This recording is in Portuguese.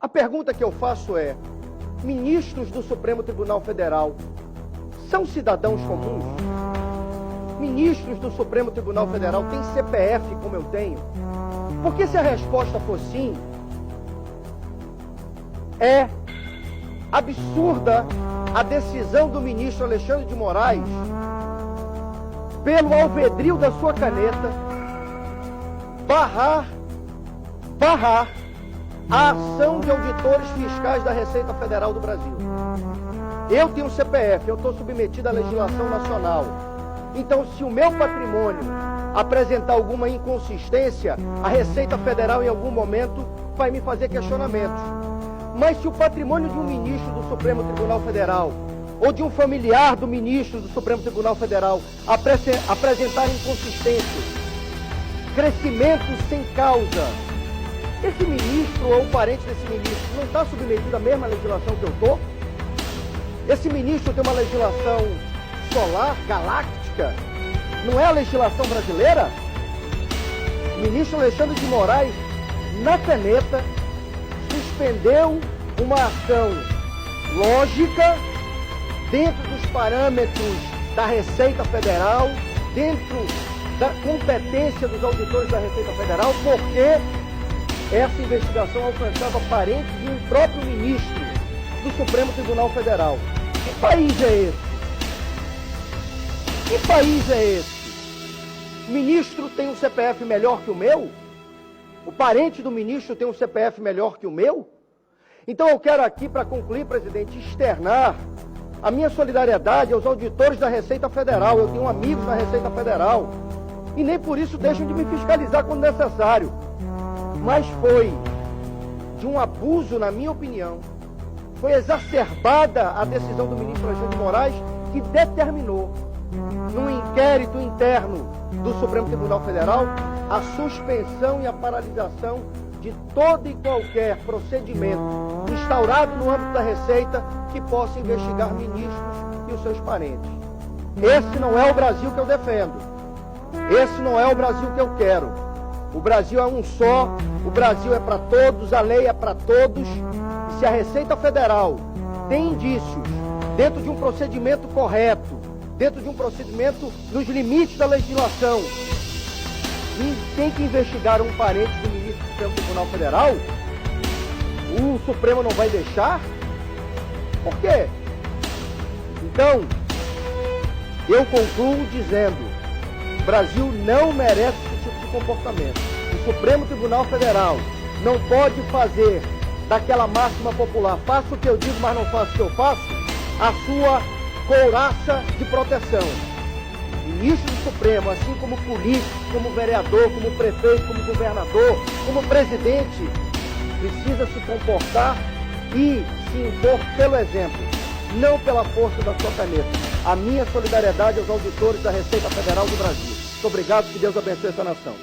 A pergunta que eu faço é: ministros do Supremo Tribunal Federal são cidadãos comuns? Ministros do Supremo Tribunal Federal têm CPF como eu tenho? Porque se a resposta for sim, é absurda a decisão do ministro Alexandre de Moraes, pelo alvedrio da sua caneta, barrar a ação de auditores fiscais da Receita Federal do Brasil. Eu tenho CPF, eu estou submetido à legislação nacional. Então, se o meu patrimônio apresentar alguma inconsistência, a Receita Federal em algum momento vai me fazer questionamentos. Mas se o patrimônio de um ministro do Supremo Tribunal Federal ou de um familiar do ministro do Supremo Tribunal Federal apresentar inconsistências, crescimento sem causa, esse ministro ou o parente desse ministro não está submetido à mesma legislação que eu estou? Esse ministro tem uma legislação solar, galáctica, não é a legislação brasileira? O ministro Alexandre de Moraes, na caneta, suspendeu uma ação lógica dentro dos parâmetros da Receita Federal, dentro da competência dos auditores da Receita Federal, porque essa investigação alcançava parentes de um próprio ministro do Supremo Tribunal Federal. Que país é esse? Que país é esse? O ministro tem um CPF melhor que o meu? O parente do ministro tem um CPF melhor que o meu? Então eu quero aqui, para concluir, presidente, externar a minha solidariedade aos auditores da Receita Federal. Eu tenho amigos na Receita Federal e nem por isso deixam de me fiscalizar quando necessário. Mas foi de um abuso, na minha opinião, foi exacerbada a decisão do ministro Alexandre de Moraes, que determinou, num inquérito interno do Supremo Tribunal Federal, a suspensão e a paralisação de todo e qualquer procedimento instaurado no âmbito da Receita que possa investigar ministros e os seus parentes. Esse não é o Brasil que eu defendo. Esse não é o Brasil que eu quero. O Brasil é um só, o Brasil é para todos, a lei é para todos. E se a Receita Federal tem indícios, dentro de um procedimento correto, dentro de um procedimento nos limites da legislação, e tem que investigar um parente do ministro do Supremo Tribunal Federal, o Supremo não vai deixar? Por quê? Então, eu concluo dizendo: o Brasil não merece esse tipo de comportamento. O Supremo Tribunal Federal não pode fazer daquela máxima popular, faço o que eu digo, mas não faço o que eu faço, a sua couraça de proteção. O ministro do Supremo, assim como político, como vereador, como prefeito, como governador, como presidente, precisa se comportar e se impor pelo exemplo, não pela força da sua caneta. A minha solidariedade aos auditores da Receita Federal do Brasil. Muito obrigado, que Deus abençoe essa nação.